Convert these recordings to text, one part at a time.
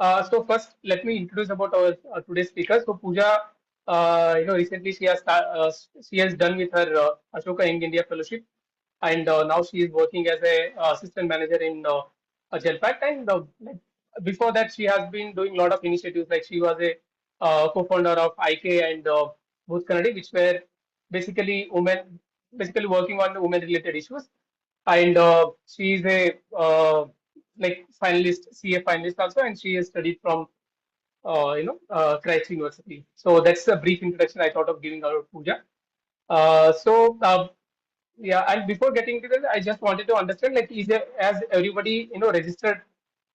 So first, let me introduce about our today's speaker. So Pooja, recently she has done with her Ashoka Young India Fellowship, and now she is working as a assistant manager in Genpact. And before that, she has been doing a lot of initiatives. Like she was a co-founder of IK and Booth Kannadi, which were basically women, basically working on women-related issues. And she is a finalist, CA finalist also, and she has studied from Christ University. So that's a brief introduction I thought of giving our Pooja. Yeah, and before getting to that, I just wanted to understand, like, as everybody registered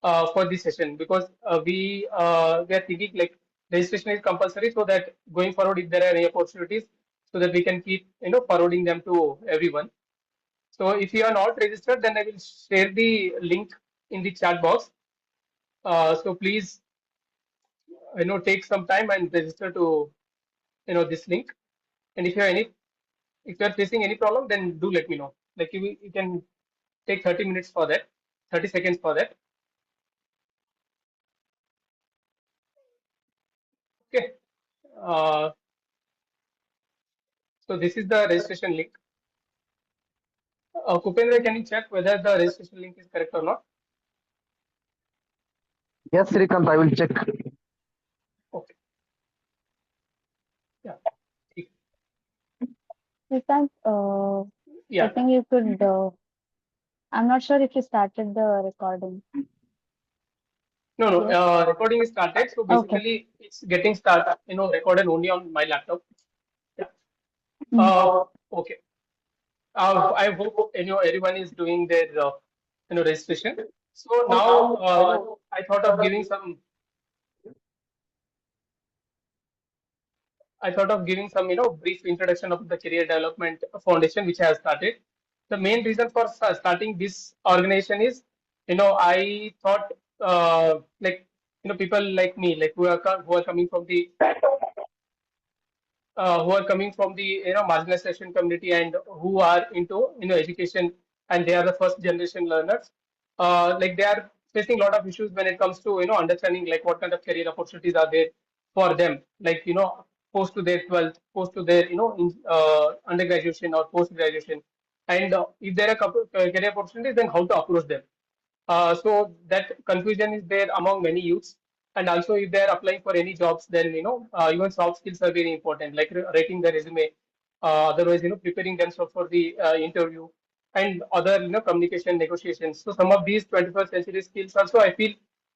for this session, because we are thinking like registration is compulsory, so that going forward, if there are any opportunities, so that we can keep forwarding them to everyone. So if you are not registered, then I will share the link in the chat box. So please, take some time and register to this link. And if you are facing any problem, then do let me know. Like you can take 30 minutes for that, 30 seconds for that. Okay. Uh, so this is the registration link. Kupendra, can you check whether the registration link is correct or not? Yes, Srikanth, I will check. Okay. Yeah. Srikanth, I Yeah. think you could. I'm not sure if you started the recording. No, no. Yes. Recording is started. So Okay. basically, it's getting started. Recorded only on my laptop. Yeah. Mm. Okay. I hope everyone is doing their registration. So now I thought of giving some brief introduction of the Career Development Foundation, which has started. The main reason for starting this organization is I thought people like me, like who are coming from the marginalization community, and who are into education, and they are the first generation learners. Like they are facing a lot of issues when it comes to understanding like what kind of career opportunities are there for them, like post to their 12th, post to their undergraduation or post graduation, and if there are career opportunities, then how to approach them. So that confusion is there among many youths. And also, if they are applying for any jobs, then even soft skills are very important, like writing the resume. Otherwise, preparing themselves for the interview and other communication negotiations. So some of these 21st century skills also I feel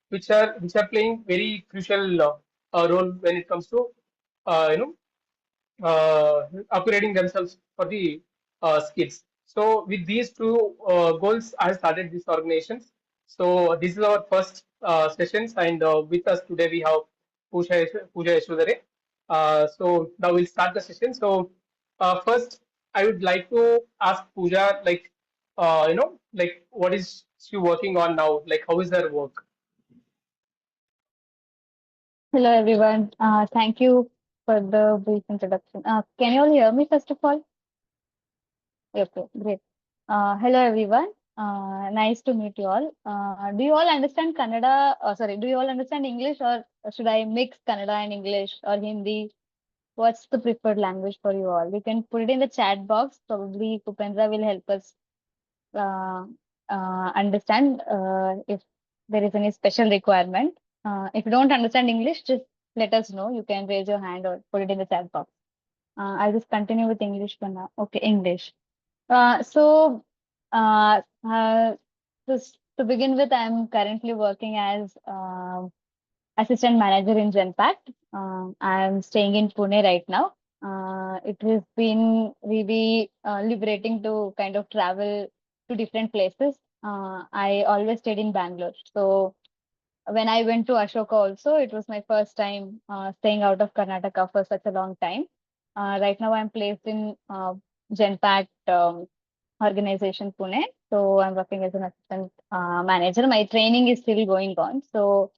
which are playing very crucial role when it comes to uh, you know upgrading themselves for the skills. So with these two goals, I started this organization. So this is our first sessions, and with us today we have Pooja Yashodhare. So now we'll start the session. So first, I would like to ask Pooja, like what is she working on now? Like how is her work? Hello, everyone. Thank you for the brief introduction. Can you all hear me, first of all? Okay, great. Hello, everyone. Nice to meet you all. Do you all understand Kannada? Sorry, do you all understand English, or should I mix Kannada and English or Hindi? What's the preferred language for you all? You can put it in the chat box. Probably Kupendra will help us uh, understand if there is any special requirement. If you don't understand English, just let us know. You can raise your hand or put it in the chat box. I'll just continue with English for now. Okay, English. Uh, so, uh, uh, to begin with, I'm currently working as assistant manager in Genpact. I'm staying in Pune right now. It has been really liberating to kind of travel to different places. I always stayed in Bangalore. So when I went to Ashoka also, it was my first time staying out of Karnataka for such a long time. Right now, I'm placed in Genpact organization Pune. So I'm working as an assistant manager. My training is still going on. So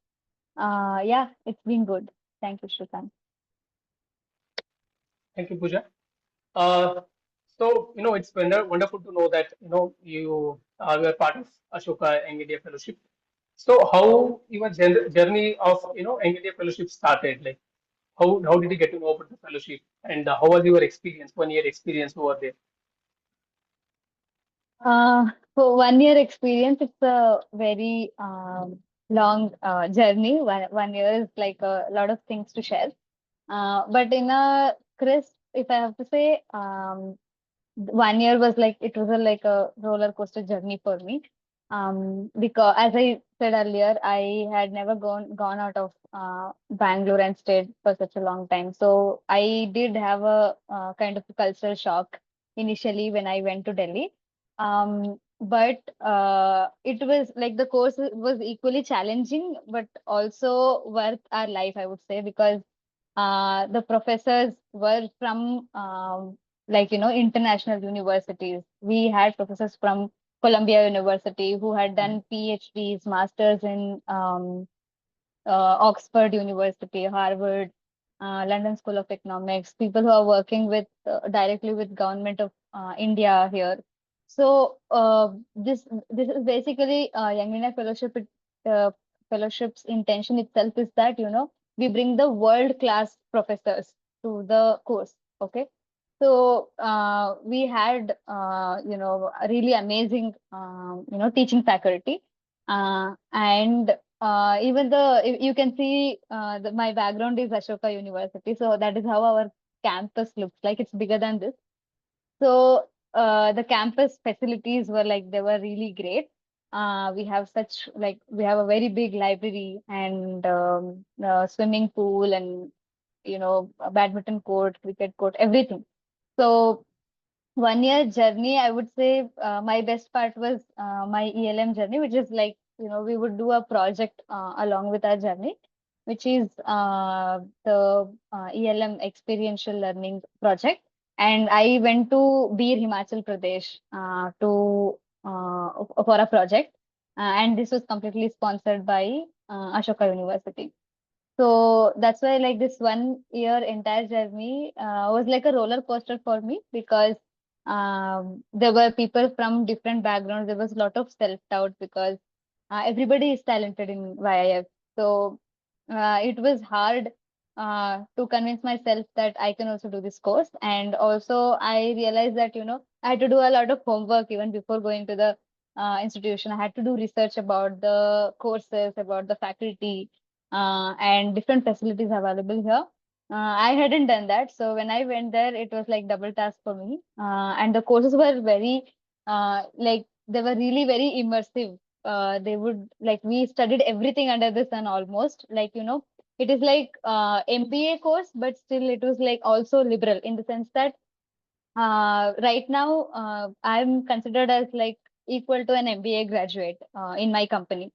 yeah, it's been good. Thank you, Shrikant. Thank you, Pooja. Uh, so, it's wonderful to know that, you are part of Ashoka Young India Fellowship. So how your journey of Young India Fellowship started? Like how did you get to know about the fellowship, and how was your experience, 1 year experience over there? Uh, for 1 year experience, it's a very long journey. One year is like a lot of things to share. But in a crisp, if I have to say, 1 year was like it was like a roller coaster journey for me. Because as I said earlier, I had never gone out of Bangalore and stayed for such a long time. So I did have a kind of a cultural shock initially when I went to Delhi. But it was like the course was equally challenging, but also worth our life, I would say, because the professors were from like international universities. We had professors from Columbia University who had done PhDs, masters in Oxford University, Harvard, London School of Economics, people who are working with directly with government of India here. So this is basically Young India Fellowship. Fellowship's intention itself is that we bring the world class professors to the course. Okay. So we had a really amazing teaching faculty, and even you can see my background is Ashoka University, so that is how our campus looks like. It's bigger than this. So the campus facilities were like they were really great. We have such like we have a very big library and swimming pool and a badminton court, cricket court, everything. So 1 year journey, I would say my best part was my ELM journey, which is like, we would do a project along with our journey, which is the ELM experiential learning project. And I went to Bir, Himachal Pradesh for a project. And this was completely sponsored by Ashoka University. So that's why like this 1 year entire journey was like a roller coaster for me because there were people from different backgrounds. There was a lot of self-doubt because everybody is talented in YIF. So it was hard to convince myself that I can also do this course. And also I realized that, I had to do a lot of homework even before going to the institution. I had to do research about the courses, about the faculty, and different facilities available here. I hadn't done that. So when I went there, it was like double task for me. And the courses were very, like, they were really very immersive. They would, like, we studied everything under the sun almost. Like, it is like MBA course, but still it was like also liberal in the sense that right now, I'm considered as like equal to an MBA graduate in my company.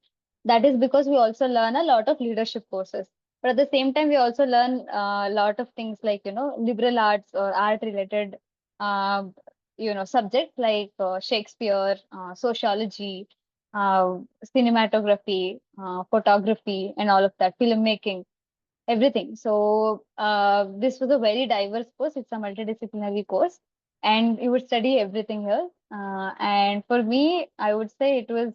That is because we also learn a lot of leadership courses. But at the same time, we also learn a lot of things like, liberal arts or art related, uh, subjects like Shakespeare, sociology, uh, cinematography, photography, and all of that, filmmaking, everything. So this was a very diverse course. It's a multidisciplinary course, and you would study everything here. And for me, I would say it was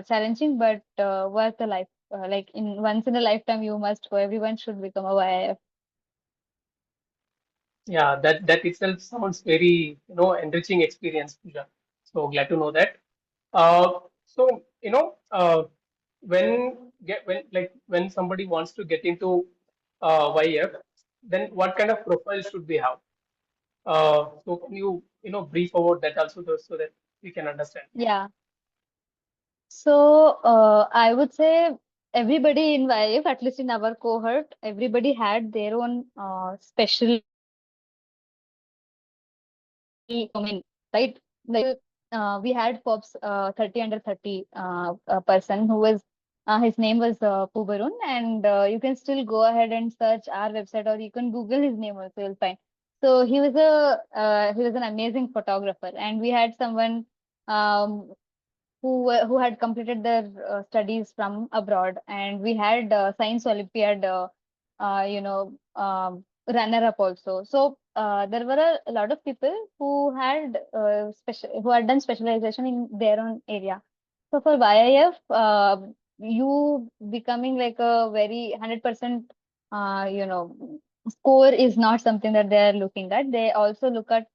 challenging, but worth a life. Like in once in a lifetime, you must go. Everyone should become a YIF. Yeah, that itself sounds very, enriching experience, Pooja. So glad to know that. So when somebody wants to get into YF, then what kind of profile should we have? So can you brief about that also, so that we can understand? Yeah. So I would say everybody in YIF, at least in our cohort, everybody had their own special domain, right? Like we had Forbes 30 under 30 a person who was his name was Pubarun, and you can still go ahead and search our website, or you can Google his name also, you'll find. So he was an amazing photographer, and we had someone um, who had completed their studies from abroad, and we had science olympiad runner up also. So there were a lot of people who had who had done specialization in their own area. So for YIF, you becoming like a very 100% score is not something that they are looking at. They also look at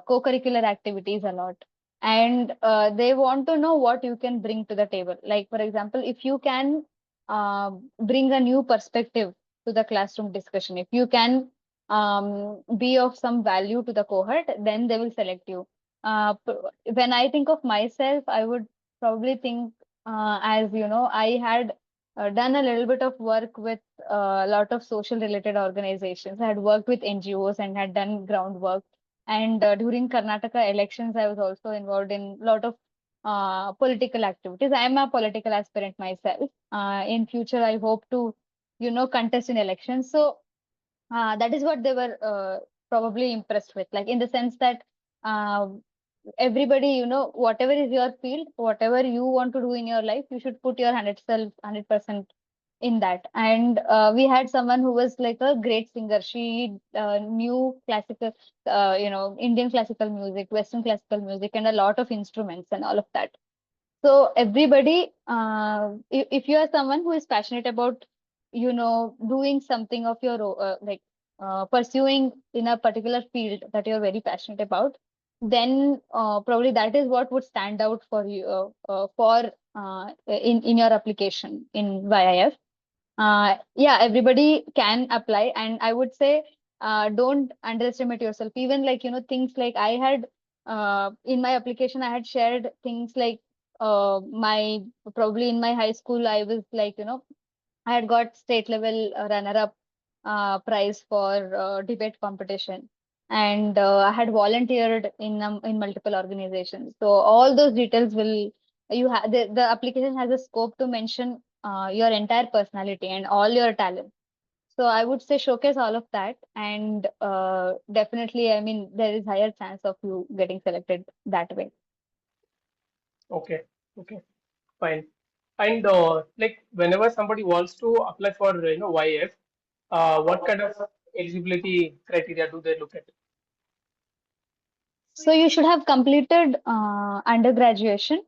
co-curricular activities a lot. And they want to know what you can bring to the table. Like, for example, if you can bring a new perspective to the classroom discussion, if you can be of some value to the cohort, then they will select you. When I think of myself, I would probably think as I had done a little bit of work with a lot of social related organizations. I had worked with NGOs and had done groundwork. And during Karnataka elections, I was also involved in a lot of political activities. I am a political aspirant myself. In future, I hope to, contest in elections. So that is what they were probably impressed with, like in the sense that uh, everybody, whatever is your field, whatever you want to do in your life, you should put your 100% in that. And we had someone who was like a great singer. She knew classical, Indian classical music, Western classical music, and a lot of instruments and all of that. So everybody, if you are someone who is passionate about, doing something of your pursuing in a particular field that you're very passionate about, then probably that is what would stand out for you in your application in YIF. Yeah, everybody can apply, and I would say don't underestimate yourself. Even like things like I had in my application, I had shared things like my probably in my high school, I was like I had got state level runner-up prize for debate competition, and I had volunteered in multiple organizations. So all those details will you have the application has a scope to mention your entire personality and all your talent. So I would say showcase all of that, and definitely, I mean, there is higher chance of you getting selected that way. Okay, okay, fine. And like whenever somebody wants to apply for YF, what kind of eligibility criteria do they look at? So you should have completed undergraduation.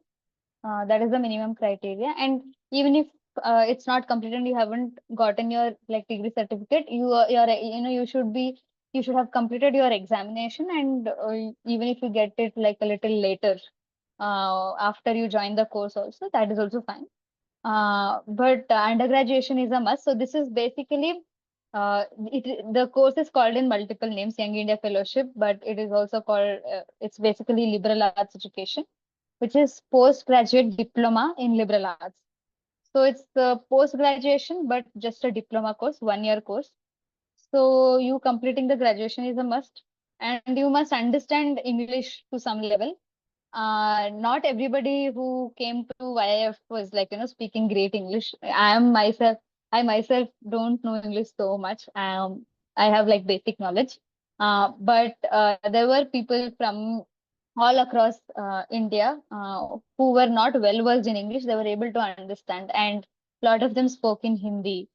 That is the minimum criteria. And even if it's not completed and you haven't gotten your like degree certificate, you should have completed your examination. And even if you get it like a little later after you join the course, also that is also fine. But undergraduation is a must. So this is basically the course is called in multiple names, Young India Fellowship, but it is also called it's basically liberal arts education, which is postgraduate diploma in liberal arts. So it's the post graduation, but just a diploma course, 1 year course. So you completing the graduation is a must, and you must understand English to some level. Not everybody who came to YF was like, speaking great English. I myself don't know English so much. I have like basic knowledge. But there were people from all across India who were not well versed in English. They were able to understand, and a lot of them spoke in Hindi.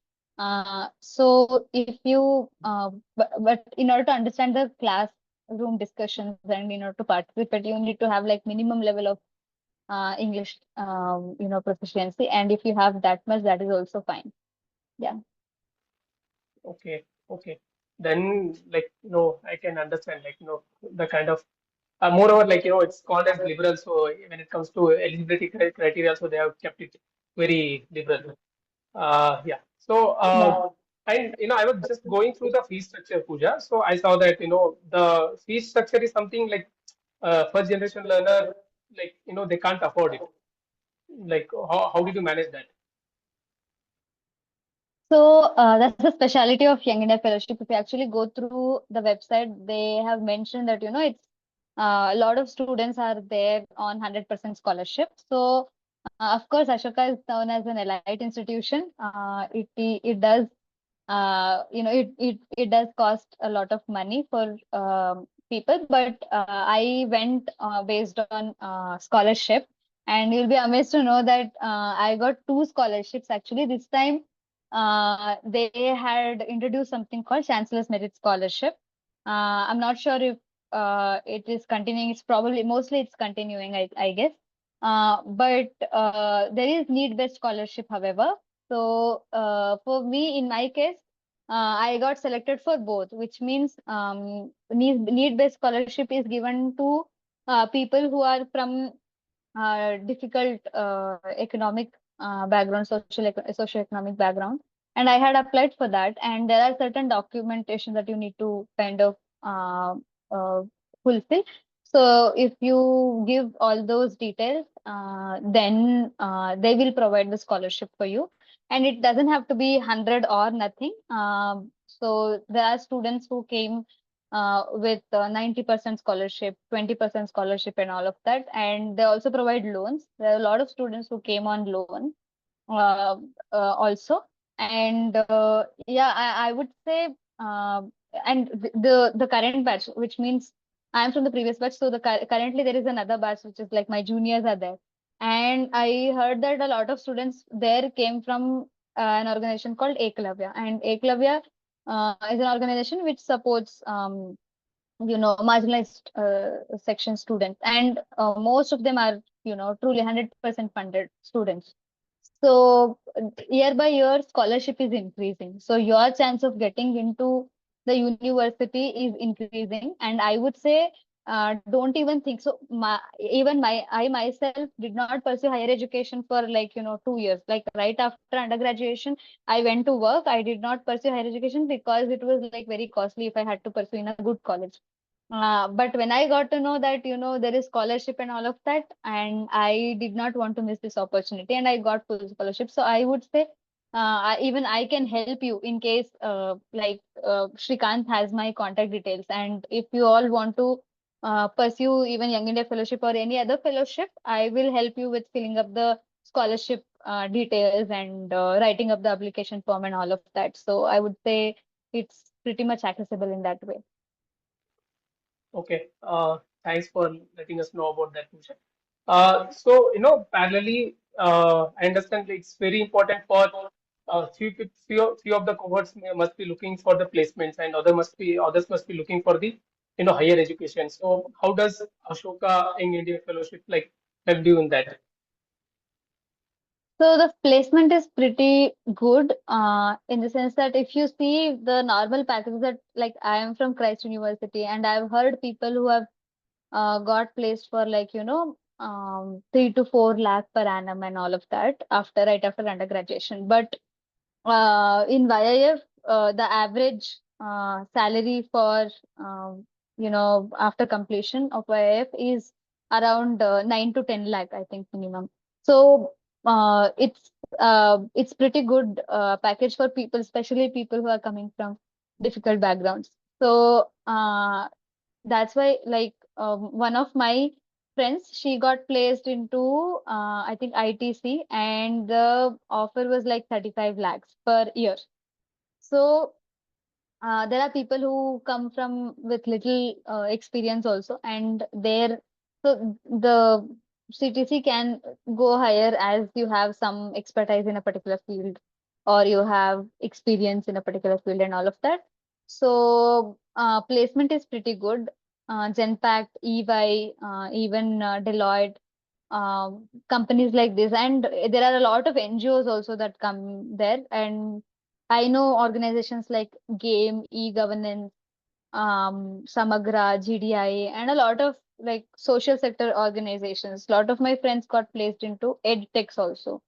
So if you, but in order to understand the classroom discussions and in order to participate, you need to have like minimum level of English, proficiency. And if you have that much, that is also fine. Yeah. Okay, okay. Then like I can understand like the kind of moreover like it's called as liberal. So when it comes to eligibility criteria, so they have kept it very liberal. Yeah. So, Yeah. and I was just going through the fee structure, Pooja. So I saw that the fee structure is something like first generation learner, like they can't afford it. Like how did you manage that? So that's the specialty of Young India Fellowship. If you actually go through the website, they have mentioned that it's a lot of students are there on 100% scholarship. So of course, Ashoka is known as an elite institution. It does it does cost a lot of money for people, but I went based on scholarship, and you'll be amazed to know that I got two scholarships actually. This time they had introduced something called Chancellor's Merit Scholarship. I'm not sure if it is continuing. It's probably mostly it's continuing, I guess. But there is need-based scholarship, however. So for me, in my case, I got selected for both, which means need-based scholarship is given to people who are from difficult economic background, socioeconomic background. And I had applied for that. And there are certain documentation that you need to kind of uh, uh, fulfill. So if you give all those details, then they will provide the scholarship for you. And it doesn't have to be 100 or nothing. So there are students who came with 90% scholarship, 20% scholarship, and all of that. And they also provide loans. There are a lot of students who came on loan uh, also. And yeah, I would say, and the current batch, which means I'm from the previous batch. So currently there is another batch, which is like my juniors are there. And I heard that a lot of students there came from an organization called Eklavya. And Eklavya is an organization which supports marginalized section students, and most of them are truly 100% funded students. So year by year scholarship is increasing, so your chance of getting into the university is increasing. And I would say, don't even think so. Even I myself did not pursue higher education for like 2 years. Like right after undergraduation, I went to work. I did not pursue higher education because it was like very costly if I had to pursue in a good college. But when I got to know that, there is scholarship and all of that, and I did not want to miss this opportunity, and I got full scholarship. So I would say, even I can help you in case, Shrikant has my contact details. And if you all want to pursue even Young India Fellowship or any other fellowship, I will help you with filling up the scholarship details and writing up the application form and all of that. So I would say it's pretty much accessible in that way. Okay. Thanks for letting us know about that, Pooja. Parallelly, I understand it's very important for few of the cohorts must be looking for the placements, and others must be looking for the higher education. So how does Ashoka Young India Fellowship like help you in that? So the placement is pretty good, in the sense that if you see the normal packages that, like, I am from Christ University, and I've heard people who have got placed for like 3 to 4 lakh per annum and all of that right after undergraduation. But in YIF, the average salary for after completion of YIF is around 9 to 10 lakh, I think, minimum. So it's pretty good package for people, especially people who are coming from difficult backgrounds. So that's why, like, one of my friends, she got placed into I think ITC, and the offer was like 35 lakhs per year. So there are people who come from with little experience also, and the CTC can go higher as you have some expertise in a particular field, or you have experience in a particular field and all of that. So placement is pretty good. Genpact, EY, even Deloitte, companies like this, and there are a lot of NGOs also that come there. And I know organizations like Game, E-Governance, Samagra, GDI, and a lot of like social sector organizations. A lot of my friends got placed into edtechs also.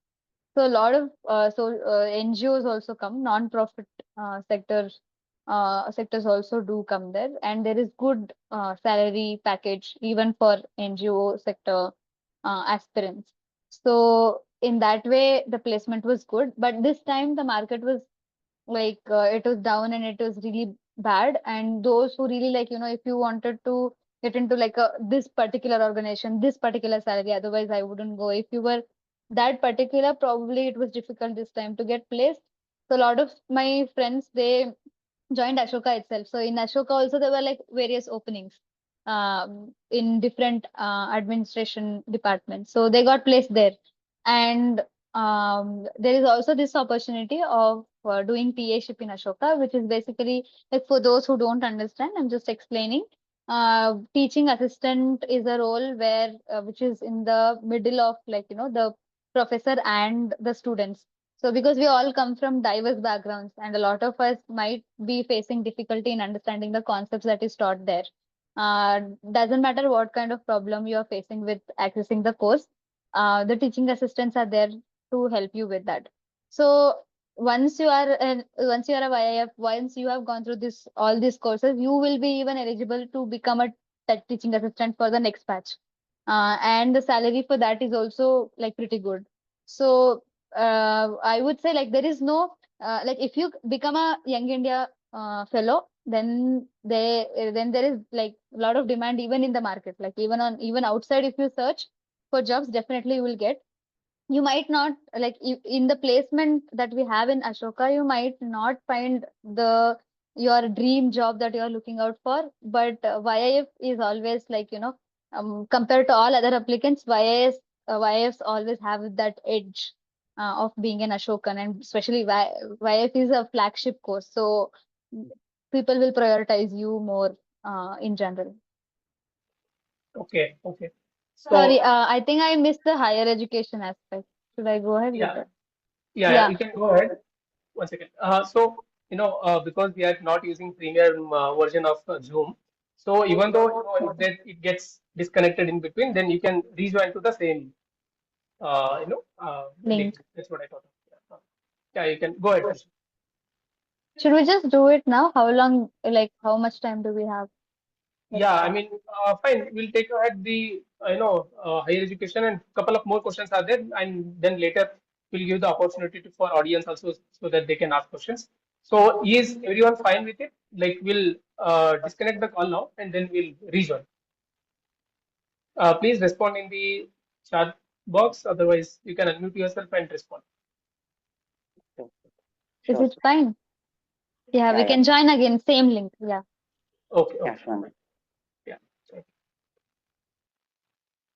So a lot of NGOs also come, non-profit sectors also do come there, and there is good salary package even for NGO sector aspirants. So in that way, the placement was good, but this time the market was like it was down and it was really bad. And those who really, like, if you wanted to get into like this particular organization, this particular salary, otherwise I wouldn't go. If you were that particular, probably it was difficult this time to get placed. So a lot of my friends, they joined Ashoka itself. So in Ashoka also there were like various openings in different administration departments. So they got placed there. And there is also this opportunity of doing TA ship in Ashoka, which is basically, like, for those who don't understand, I'm just explaining. Teaching assistant is a role where which is in the middle of, like, the professor and the students. So because we all come from diverse backgrounds, and a lot of us might be facing difficulty in understanding the concepts that is taught there. uh, doesn't matter what kind of problem you are facing with accessing the course, the teaching assistants are there to help you with that. So once you are a YIF, once you have gone through this all these courses, you will be even eligible to become a teaching assistant for the next batch. And the salary for that is also like pretty good. So I would say, like, there is no like, if you become a Young India fellow, then there is like a lot of demand even in the market. Like, even outside, if you search for jobs, definitely you will get. You might not, like, in the placement that we have in Ashoka, you might not find the your dream job that you are looking out for, but YIF is always, like, compared to all other applicants, YIFs always have that edge of being an Ashokan, and especially YIF is a flagship course, so people will prioritize you more in general. Okay, okay. Sorry, So I think I missed the higher education aspect. Should I go ahead with yeah, that? yeah, Yeah. you can go ahead. One second. So, because we are not using premium version of Zoom, so even though, if that it gets disconnected in between, then you can rejoin to the same, Link. link. That's what I thought of. Yeah, you can go ahead, Harshit. Should we just do it now? How long, like, how much time do we have? Yeah, I mean, fine. We'll take ahead the, higher education, and couple of more questions are there, and then later we'll give the opportunity for audience also, so that they can ask questions. So is everyone fine with it? Like, we'll disconnect the call now, and then we'll rejoin. Please respond in the chat box. Otherwise, you can unmute yourself and respond. Is Sure, it sir. fine? Yeah, we Yeah, can yeah. join again, same link. Yeah. Okay, Yeah, okay, sure, ma'am. yeah.